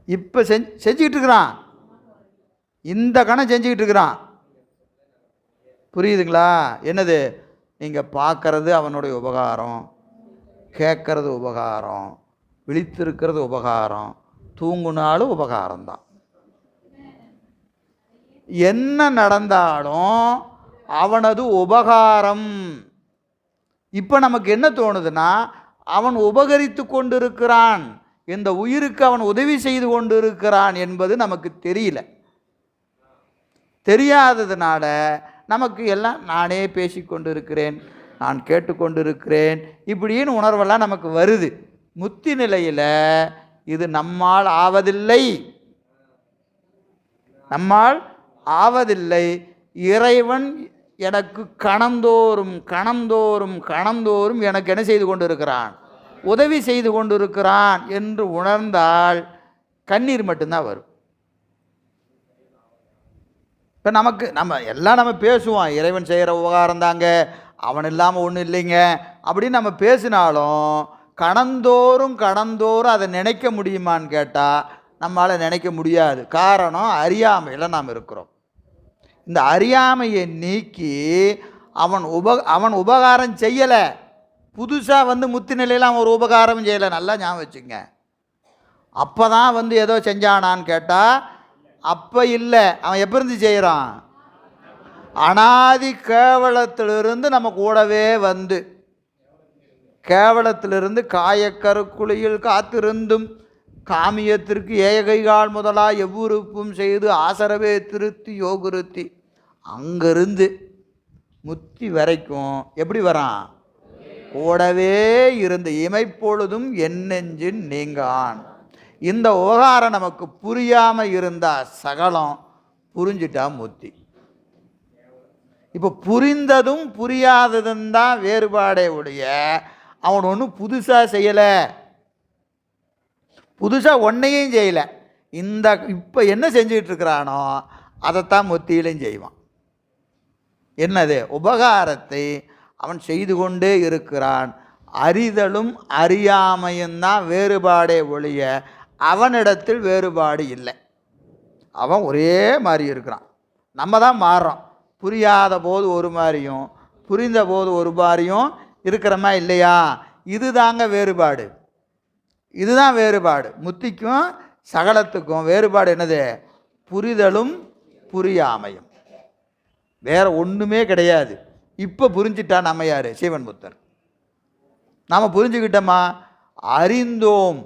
இப்போ செஞ்சுக்கிட்டு இருக்கிறான், இந்த கணம் செஞ்சுக்கிட்டு இருக்கிறான். புரியுதுங்களா? என்னது? நீங்கள் பார்க்கறது அவனுடைய உபகாரம், கேட்கறது உபகாரம், விழித்திருக்கிறது உபகாரம், தூங்குனாலும் உபகாரம்தான். என்ன நடந்தாலும் அவனது உபகாரம். இப்போ நமக்கு என்ன தோணுதுன்னா, அவன் உபகரித்து கொண்டிருக்கிறான், இந்த உயிருக்கு அவன் உதவி செய்து கொண்டிருக்கிறான் என்பது நமக்கு தெரியல. தெரியாததுனால நமக்கு எல்லாம் நானே பேசிக்கொண்டு இருக்கிறேன், நான் கேட்டுக்கொண்டிருக்கிறேன், இப்படின்னு உணர்வெல்லாம் நமக்கு வருது. முத்தி நிலையில் இது நம்மால் ஆவதில்லை, நம்மால் ஆவதில்லை. இறைவன் எனக்கு கணந்தோறும் கணந்தோறும் கணந்தோறும் எனக்கு என்ன செய்து கொண்டிருக்கிறான்? உதவி செய்து கொண்டிருக்கிறான் என்று உணர்ந்தால் கண்ணீர் மட்டும்தான் வரும். இப்போ நம்ம பேசுவோம், இறைவன் செய்கிற உபகாரம் தாங்க, அவன் இல்லாமல் ஒன்றும் இல்லைங்க அப்படின்னு நம்ம பேசினாலும் கணந்தோறும் கணந்தோறும் அதை நினைக்க முடியுமான்னு கேட்டால் நம்மளால் நினைக்க முடியாது. காரணம், அறியாமையில் நாம் இருக்கிறோம். இந்த அறியாமையை நீக்கி அவன் உபகாரம் செய்யலை, புதுசாக முத்தி நிலையில் அவன் ஒரு உபகாரம் செய்யலை. நல்லா ஞாபகம் வச்சுங்க. அப்போ தான் ஏதோ செஞ்சானான்னு கேட்டால் அப்போ இல்லை. அவன் எப்போ இருந்து செய்கிறான்? அனாதி கேவலத்திலிருந்து நம்ம கூடவே கேவலத்திலிருந்து காயக்கருக்குழியில் காத்திருந்தும் காமியத்திற்கு ஏகைகால் முதலா எவ்வுறுப்பும் செய்து ஆசரவே திருத்தி யோகுருத்தி அங்கிருந்து முத்தி வரைக்கும் எப்படி வரான்? கூடவே இருந்து இமைப்பொழுதும் என்னெஞ்சின் நீங்கான். இந்த உபகாரம் நமக்கு புரியாமல் இருந்தால் சகலம், புரிஞ்சிட்டா முத்தி. இப்போ புரிந்ததும் புரியாததும் தான் வேறுபாடே உடைய, அவன் ஒன்றும் புதுசாக செய்யலை, புதுசாக ஒன்றையும் செய்யலை. இப்போ என்ன செஞ்சுக்கிட்டு இருக்கிறானோ அதைத்தான் முத்தியிலையும் செய்வான். என்னது? உபகாரத்தை அவன் செய்து கொண்டே இருக்கிறான். அறிதலும் அறியாமையும் தான் வேறுபாடே ஒழிய அவனிடத்தில் வேறுபாடு இல்லை. அவன் ஒரே மாதிரி இருக்கிறான், நம்ம தான் மாறுறோம். புரியாத போது ஒரு மாதிரியும் புரிந்த போது ஒரு மாதிரியும் இருக்கிறோமா இல்லையா? இதுதாங்க வேறுபாடு, இதுதான் வேறுபாடு. முத்திக்கும் சகலத்துக்கும் வேறுபாடு என்னது? புரிதலும் புரியாமையும், வேற ஒன்றுமே கிடையாது. இப்போ புரிஞ்சிட்டா நம்ம யார்? சிவன் புத்தர். நாம் புரிஞ்சுக்கிட்டோமா? அறிந்தோம்